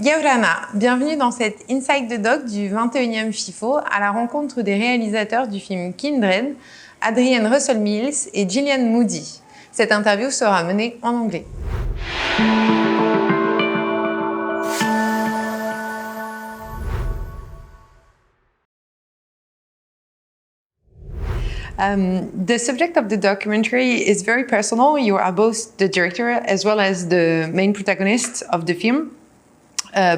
Yaurana, bienvenue dans cette Inside the Doc du 21e FIFO à la rencontre des réalisateurs du film Kindred, Adrian Russell Wills et Gillian Moody. Cette interview sera menée en anglais. The subject of the documentary is very personal. You are both the director as well as the main protagonist of the film,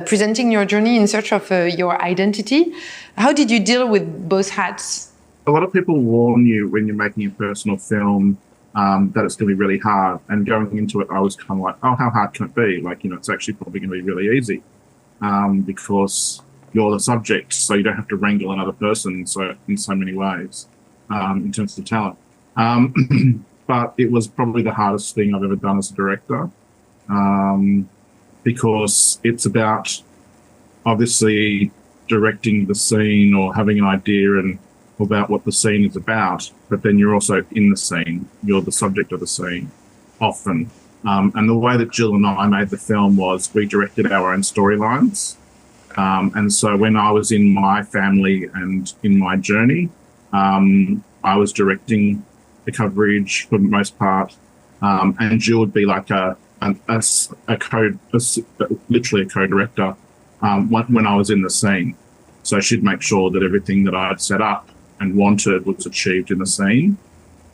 presenting your journey in search of your identity. How did you deal with both hats? A lot of people warn you when you're making a personal film that it's going to be really hard. And going into it, I was kind of like, oh, how hard can it be? Like, it's actually probably going to be really easy because you're the subject, so you don't have to wrangle another person in so many ways. In terms of talent. But it was probably the hardest thing I've ever done as a director because it's about obviously directing the scene or having an idea and about what the scene is about, but then you're also in the scene. You're the subject of the scene often. And the way that Jill and I made the film was we directed our own storylines. And so when I was in my family and in my journey, I was directing the coverage for the most part, and Jill would be like literally a co-director when I was in the scene. So she'd make sure that everything that I had set up and wanted was achieved in the scene,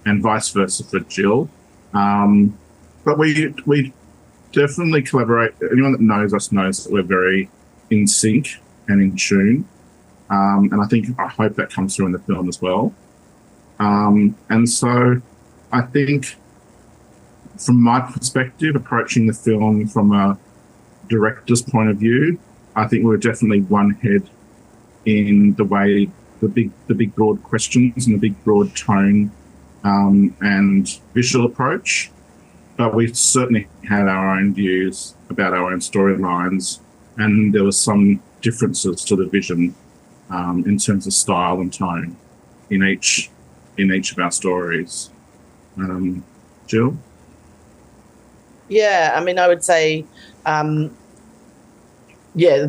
and vice versa for Jill. But we definitely collaborate. Anyone that knows us knows that we're very in sync and in tune. And I hope that comes through in the film as well. And so I think from my perspective, approaching the film from a director's point of view, I think we're definitely one head in the way the big broad questions and the big broad tone and visual approach. But we certainly had our own views about our own storylines, and there were some differences to the vision in terms of style and tone in each of our stories. Jill? Yeah, I mean, I would say, the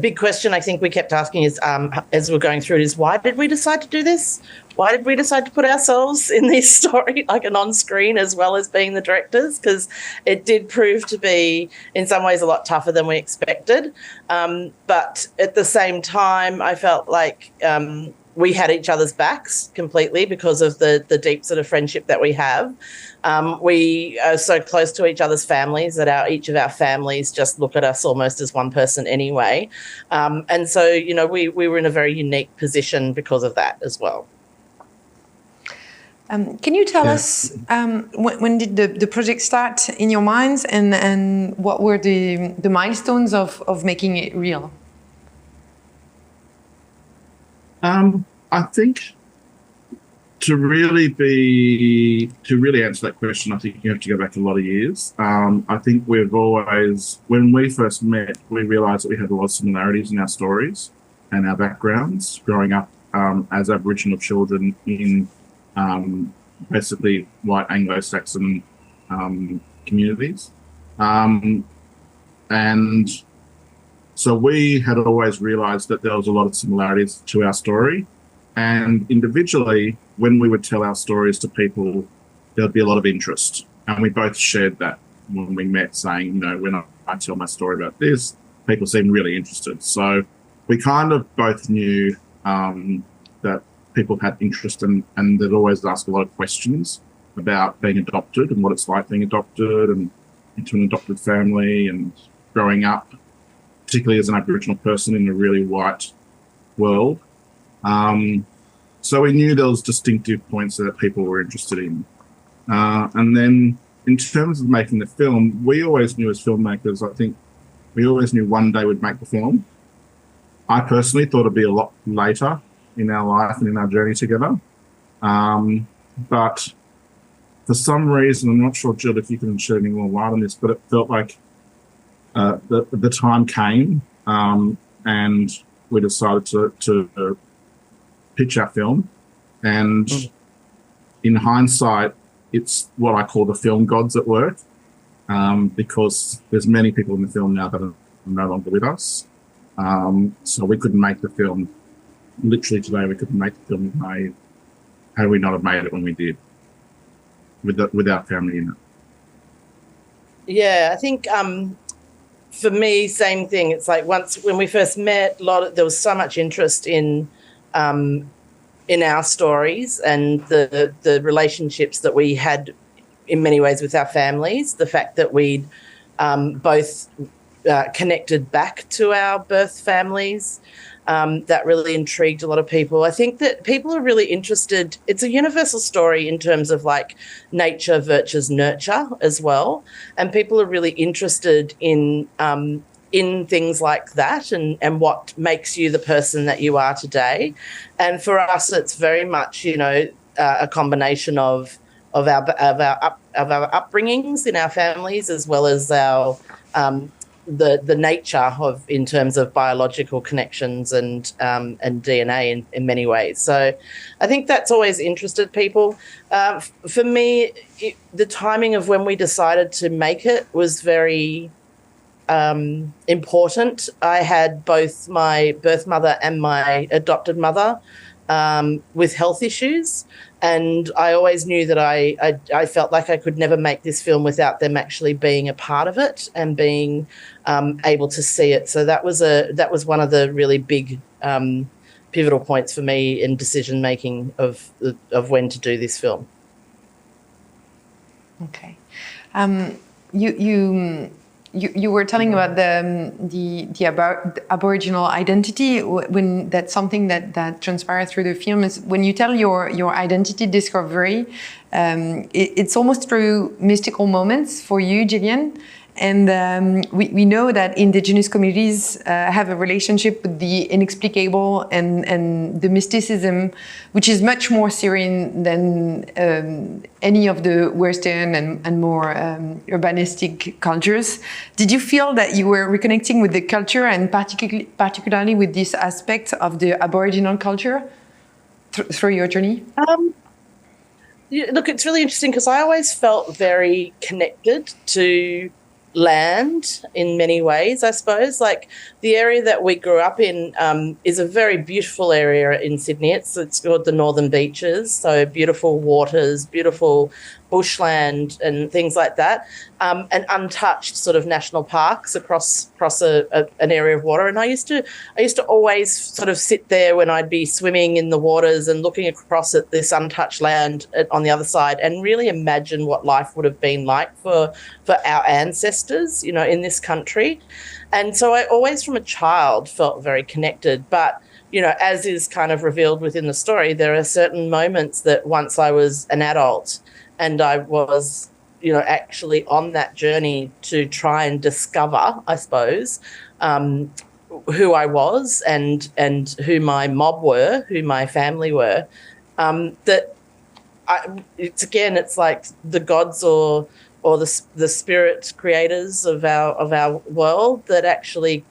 big question I think we kept asking is, as we're going through it, is why did we decide to do this? Why did we decide to put ourselves in this story, like an on-screen as well as being the directors? Because it did prove to be, in some ways, a lot tougher than we expected. But at the same time, I felt like we had each other's backs completely because of the deep sort of friendship that we have. We are so close to each other's families that each of our families just look at us almost as one person anyway. And so, we were in a very unique position because of that as well. Can you tell us when did the project start in your minds, and what were the milestones of making it real? I think to really answer that question, I think you have to go back a lot of years. I think we've always, when we first met, we realised that we had a lot of similarities in our stories and our backgrounds growing up as Aboriginal children in basically white Anglo-Saxon communities. And so we had always realised that there was a lot of similarities to our story. And individually, when we would tell our stories to people, there'd be a lot of interest. And we both shared that when we met, saying, when I tell my story about this, people seem really interested. So we kind of both knew that people had interest and they'd always ask a lot of questions about being adopted and what it's like being adopted and into an adopted family and growing up, particularly as an Aboriginal person in a really white world. So we knew there was distinctive points that people were interested in. And then in terms of making the film, we always knew as filmmakers, I think we always knew one day we'd make the film. I personally thought it'd be a lot later in our life and in our journey together. But for some reason, I'm not sure, Jill, if you can shed any more light on this, but it felt like the time came and we decided to pitch our film. And in hindsight, it's what I call the film gods at work, because there's many people in the film now that are no longer with us. So we couldn't make the film. Literally today, we couldn't make the film we made had we not have made it when we did, with our family in it. Yeah, I think for me, same thing. It's like when we first met, there was so much interest in our stories and the relationships that we had in many ways with our families. The fact that we'd both connected back to our birth families, that really intrigued a lot of people. I think that people are really interested. It's a universal story in terms of like nature versus nurture as well. And people are really interested in things like that and what makes you the person that you are today. And for us, it's very much, a combination of our upbringings in our families, as well as our the nature of in terms of biological connections and DNA in many ways. So I think that's always interested people. For me, the timing of when we decided to make it was very important. I had both my birth mother and my adopted mother with health issues, and I always knew that I felt like I could never make this film without them actually being a part of it and being able to see it. So that was one of the really big pivotal points for me in decision making of when to do this film. Okay, you were telling about the Aboriginal identity. When that's something that transpires through the film is when you tell your identity discovery. It's almost through mystical moments for you, Gillian. And we know that indigenous communities have a relationship with the inexplicable and the mysticism, which is much more Syrian than any of the Western and more urbanistic cultures. Did you feel that you were reconnecting with the culture and particularly with this aspect of the Aboriginal culture through your journey? Look, it's really interesting because I always felt very connected to land in many ways, I suppose. Like the area that we grew up in is a very beautiful area in Sydney. It's called the Northern Beaches, so beautiful waters, beautiful bushland and things like that, and untouched sort of national parks across an area of water. And I used to always sort of sit there when I'd be swimming in the waters and looking across at this untouched land on the other side and really imagine what life would have been like for our ancestors, in this country. And so I always from a child felt very connected. But as is kind of revealed within the story, there are certain moments that once I was an adult and I was, actually on that journey to try and discover, I suppose, who I was and who my mob were, who my family were, it's like the gods or the spirit creators of our world that actually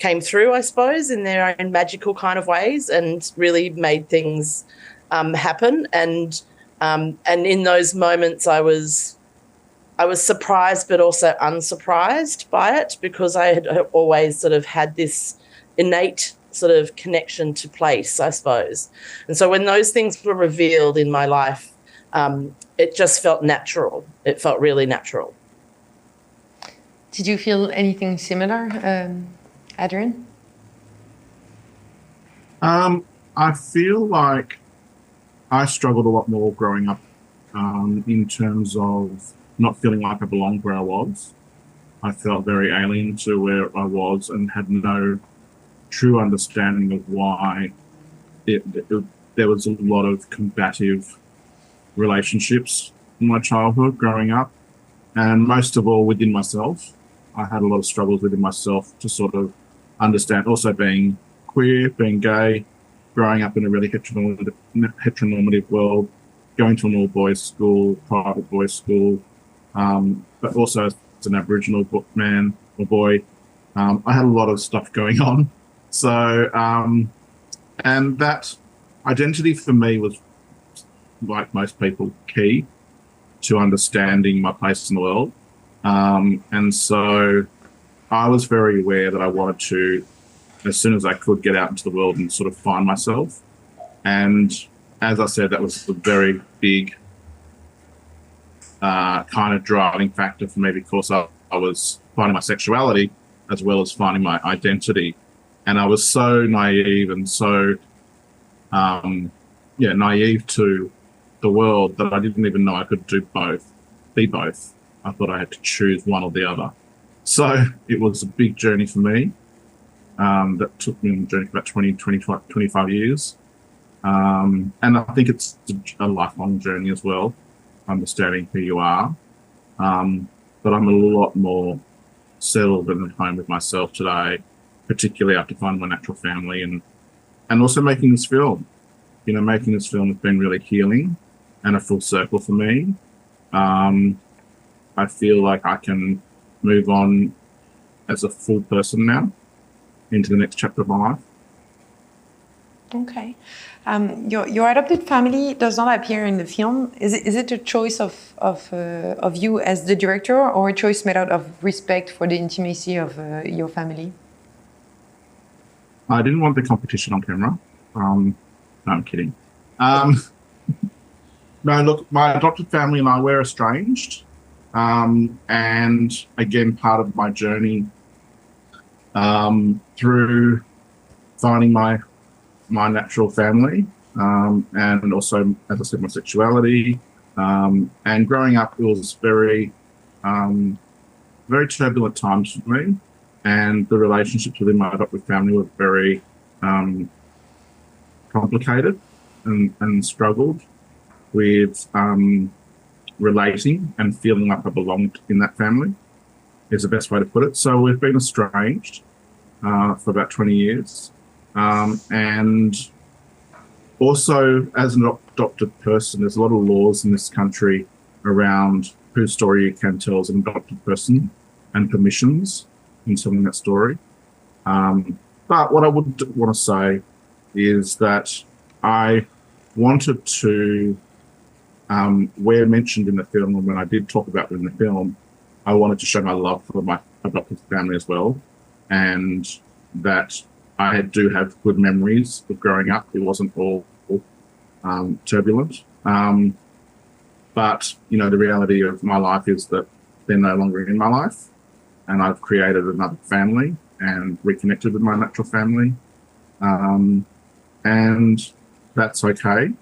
came through, I suppose, in their own magical kind of ways and really made things happen. And in those moments, I was surprised, but also unsurprised by it because I had always sort of had this innate sort of connection to place, I suppose. And so when those things were revealed in my life, it just felt natural. It felt really natural. Did you feel anything similar, Adrian? I feel like I struggled a lot more growing up in terms of not feeling like I belonged where I was. I felt very alien to where I was and had no true understanding of why there was a lot of combative relationships in my childhood growing up, and most of all within myself. I had a lot of struggles within myself to sort of understand, also being queer, being gay, growing up in a really heteronormative world, going to an all-boys school, private boys' school, but also as an Aboriginal man or boy, I had a lot of stuff going on. So, and that identity for me was, like most people, key to understanding my place in the world. And so I was very aware that I wanted to as soon as I could get out into the world and sort of find myself. And as I said, that was a very big kind of driving factor for me, because I was finding my sexuality as well as finding my identity. And I was so naive and so naive to the world that I didn't even know I could be both. I thought I had to choose one or the other. So it was a big journey for me. That took me on the journey for about 25 years. And I think it's a lifelong journey as well, understanding who you are. But I'm a lot more settled and at home with myself today, particularly after finding my natural family and also making this film. You know, making this film has been really healing and a full circle for me. I feel like I can move on as a full person now into the next chapter of my life. Okay. Your adopted family does not appear in the film. Is it a choice of you as the director, or a choice made out of respect for the intimacy of your family? I didn't want the competition on camera. No, I'm kidding. No, look, my adopted family and I were estranged. And again, part of my journey through finding my natural family, and also, as I said, my sexuality, and growing up, it was very turbulent times for me, and the relationships within my adopted family were very complicated and struggled with relating and feeling like I belonged in that family, is the best way to put it. So we've been estranged for about 20 years. And also, as an adopted person, there's a lot of laws in this country around whose story you can tell as an adopted person and permissions in telling that story. But what I would want to say is that I wanted to, where mentioned in the film, and when I did talk about it in the film, I wanted to show my love for my adopted family as well, and that I do have good memories of growing up. It wasn't all turbulent. But, you know, the reality of my life is that they're no longer in my life, and I've created another family and reconnected with my natural family. And that's okay.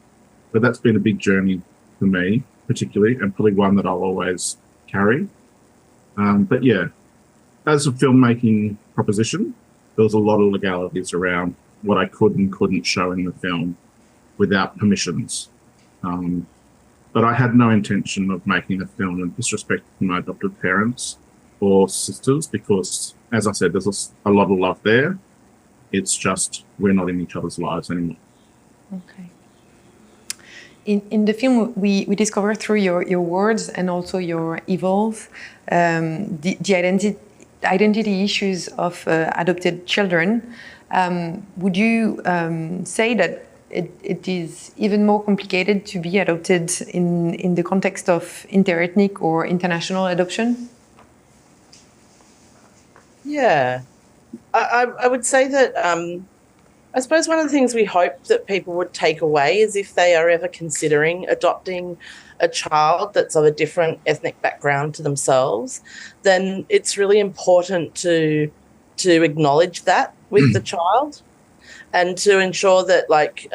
But that's been a big journey for me, particularly, and probably one that I'll always carry. But yeah, as a filmmaking proposition, there was a lot of legalities around what I could and couldn't show in the film without permissions. But I had no intention of making a film in disrespect to my adopted parents or sisters, because, as I said, there's a lot of love there. It's just we're not in each other's lives anymore. Okay. In the film, we discover through your words and also your evolve the identity issues of adopted children. Would you say that it is even more complicated to be adopted in the context of interethnic or international adoption? Yeah, I would say that I suppose one of the things we hope that people would take away is, if they are ever considering adopting a child that's of a different ethnic background to themselves, then it's really important to acknowledge that with the child, and to ensure that, like,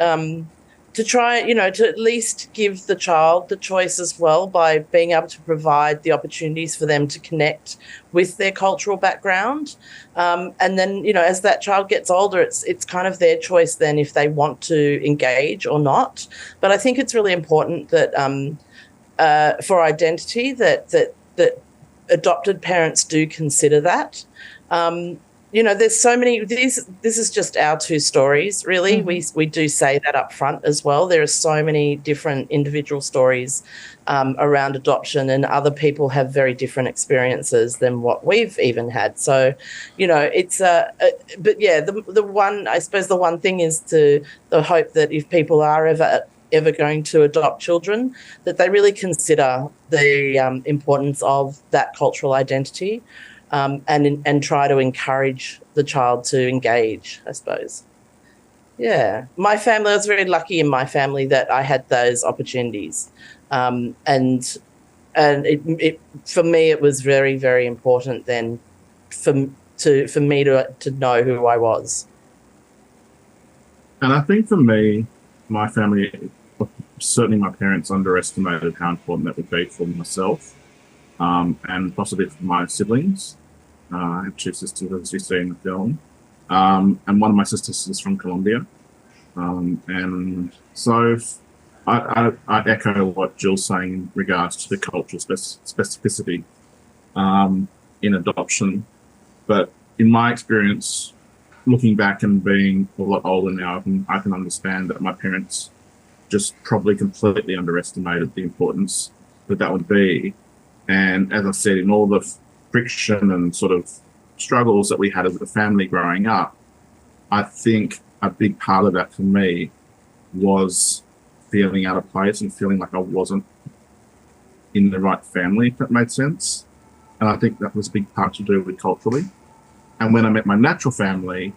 to try, you know, to at least give the child the choice as well, by being able to provide the opportunities for them to connect with their cultural background. And then, you know, as that child gets older, it's kind of their choice then if they want to engage or not. But I think it's really important that for identity that adopted parents do consider that. You know, there's so many, this is just our two stories, really. Mm-hmm. We do say that up front as well. There are so many different individual stories around adoption, and other people have very different experiences than what we've even had. So, you know, it's, but yeah, the one, I suppose the one thing is the hope that if people are ever going to adopt children, that they really consider the importance of that cultural identity. and try to encourage the child to engage, I suppose. Yeah. My family, I was very lucky in my family that I had those opportunities. And it for me, it was very, very important then for me to know who I was. And I think for me, my family, certainly my parents, underestimated how important that would be for myself, and possibly for my siblings. I have two sisters, as you see in the film, and one of my sisters is from Colombia. And so I echo what Jill's saying in regards to the cultural specificity in adoption. But in my experience, looking back and being a lot older now, I can understand that my parents just probably completely underestimated the importance that would be. And as I said, in all the friction and sort of struggles that we had as a family growing up, I think a big part of that for me was feeling out of place and feeling like I wasn't in the right family, if that made sense. And I think that was a big part to do with culturally. And when I met my natural family,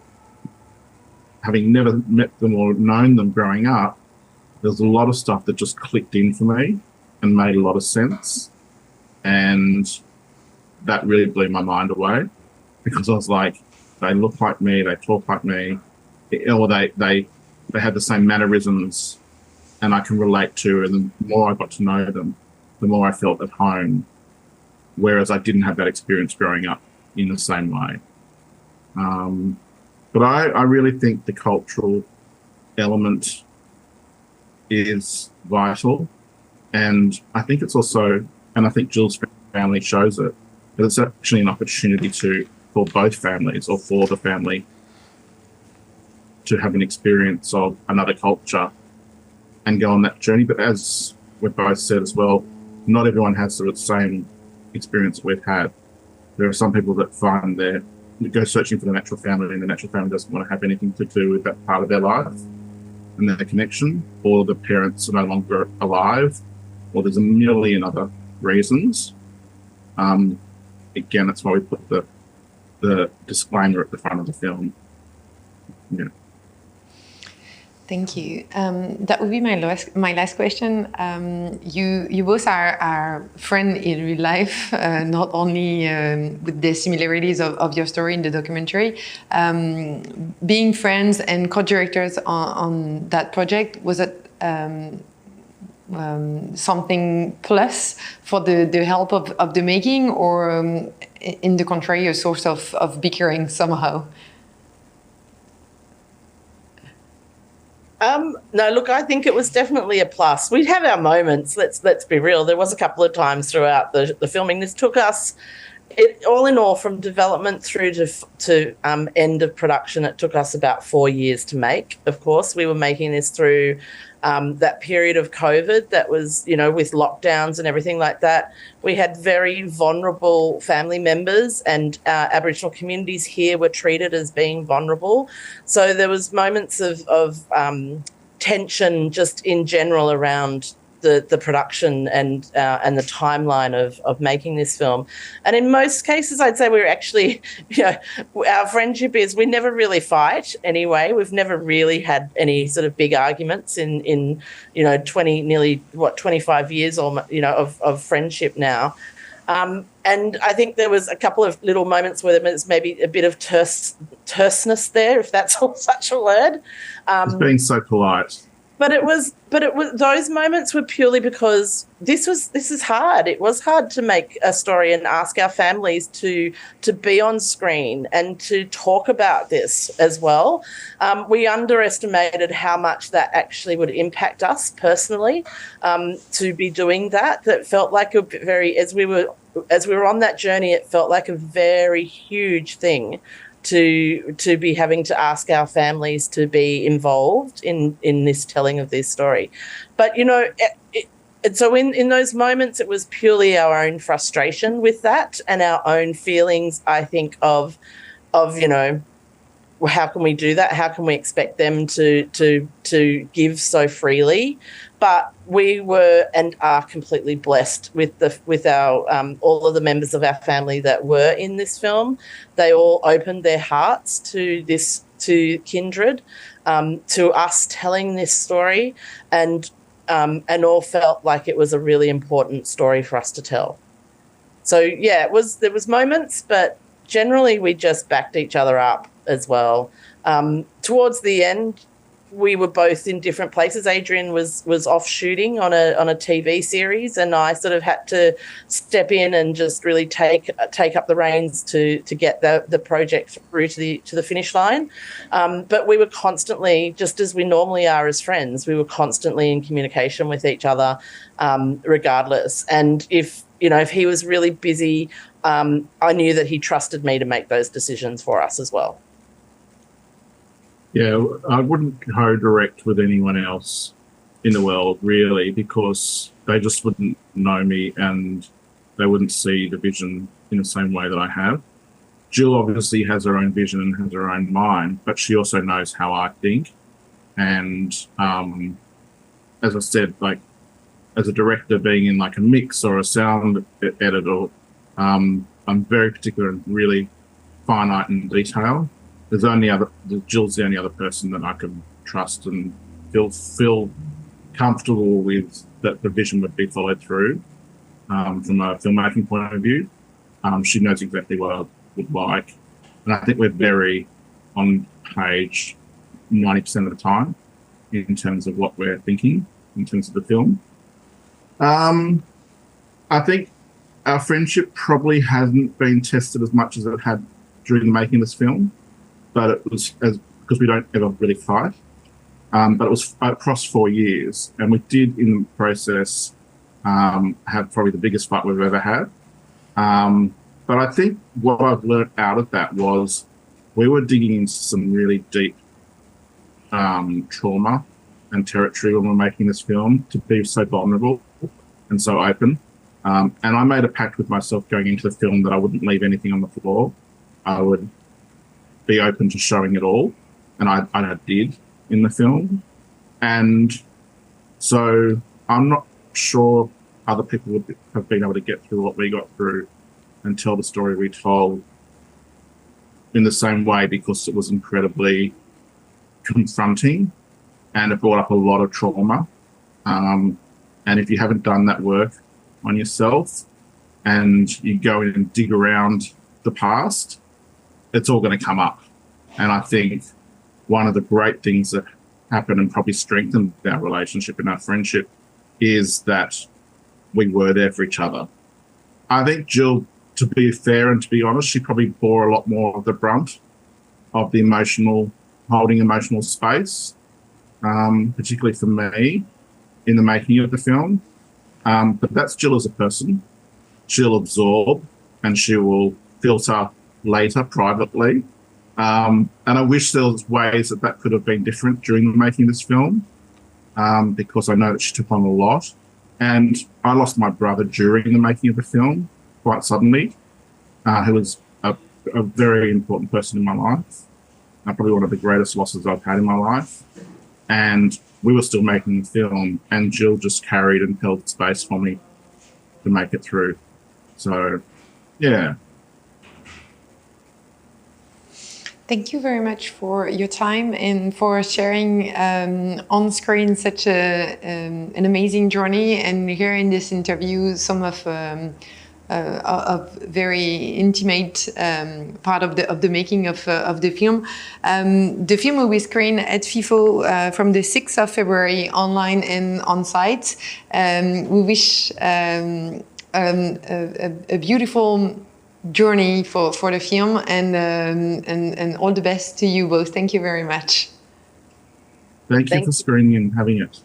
having never met them or known them growing up, there's a lot of stuff that just clicked in for me and made a lot of sense. And that really blew my mind away, because I was like, they look like me, they talk like me, or they have the same mannerisms and I can relate to, and the more I got to know them, the more I felt at home, whereas I didn't have that experience growing up in the same way. But I really think the cultural element is vital, and I think it's also, and I think Jill's family shows it, that it's actually an opportunity for both families, or for the family, to have an experience of another culture and go on that journey. But as we've both said as well, not everyone has the same experience we've had. There are some people that go searching for the natural family, and the natural family doesn't want to have anything to do with that part of their life and their connection, or the parents are no longer alive, or there's a million other reasons. Again, that's why we put the disclaimer at the front of the film. Yeah. Thank you. That would be my last question. You both are friends in real life, not only with the similarities of your story in the documentary. Being friends and co-directors on that project, was it something plus for the help of the making, or in the contrary, a source of bickering somehow? No, look, I think it was definitely a plus. We'd have our moments. Let's be real. There was a couple of times throughout the filming. This took us, all in all, from development through to end of production, it took us about 4 years to make. Of course, we were making this through that period of COVID that was, with lockdowns and everything like that. We had very vulnerable family members, and Aboriginal communities here were treated as being vulnerable. So there was moments of tension just in general around the production and the timeline of making this film. And in most cases, I'd say we were actually, our friendship is, we never really fight anyway. We've never really had any sort of big arguments in 25 years or, of friendship now. And I think there was a couple of little moments where there was maybe a bit of terseness there, if that's all such a word. It's being so polite. But it was those moments were purely because this is hard. It was hard to make a story and ask our families to be on screen and to talk about this as well. We underestimated how much that actually would impact us personally, to be doing that. That felt like a very, as we were on that journey, it felt like a very huge thing to be having to ask our families to be involved in this telling of this story. But, so in those moments, it was purely our own frustration with that and our own feelings, I think, of how can we do that? How can we expect them to give so freely? But we were and are completely blessed with our all of the members of our family that were in this film. They all opened their hearts to Kindred, to us telling this story, and all felt like it was a really important story for us to tell. So yeah, there was moments, but generally we just backed each other up as well. Towards the end, we were both in different places. Adrian was off shooting on a TV series, and I sort of had to step in and just really take up the reins to get the project through to the finish line. But we were constantly, just as we normally are as friends, we were constantly in communication with each other, regardless. And if he was really busy, I knew that he trusted me to make those decisions for us as well. Yeah, I wouldn't co-direct with anyone else in the world, really, because they just wouldn't know me and they wouldn't see the vision in the same way that I have. Jill obviously has her own vision and has her own mind, but she also knows how I think. And as I said, like, as a director being in like a mix or a sound editor, I'm very particular and really finite in detail. Jill's the only other person that I can trust and feel comfortable with that the vision would be followed through from a filmmaking point of view. She knows exactly what I would like. And I think we're very on page 90% of the time in terms of what we're thinking, in terms of the film. I think our friendship probably hasn't been tested as much as it had during the making of this film. But it was because we don't ever really fight. But it was across 4 years, and we did in the process have probably the biggest fight we've ever had. But I think what I've learned out of that was we were digging into some really deep trauma and territory when we were making this film, to be so vulnerable and so open. And I made a pact with myself going into the film that I wouldn't leave anything on the floor. I would be open to showing it all, and I did in the film. And so I'm not sure other people would have been able to get through what we got through and tell the story we told in the same way, because it was incredibly confronting and it brought up a lot of trauma. And if you haven't done that work on yourself and you go in and dig around the past, it's all going to come up. And I think one of the great things that happened and probably strengthened our relationship and our friendship is that we were there for each other. I think Jill, to be fair and to be honest, she probably bore a lot more of the brunt of the holding emotional space, particularly for me in the making of the film. But that's Jill as a person. She'll absorb and she will filter later privately. And I wish there was ways that could have been different during the making of this film, because I know that she took on a lot. And I lost my brother during the making of the film quite suddenly, who was a very important person in my life, probably one of the greatest losses I've had in my life. And we were still making the film, and Jill just carried and held space for me to make it through. So, yeah. Thank you very much for your time and for sharing on screen such an amazing journey, and here in this interview some of very intimate part of the making of the film. The film will be screened at FIFO from the 6th of February online and on site. We wish a beautiful journey for the film, and all the best to you both. Thank you very much. Thank you for screening and having it.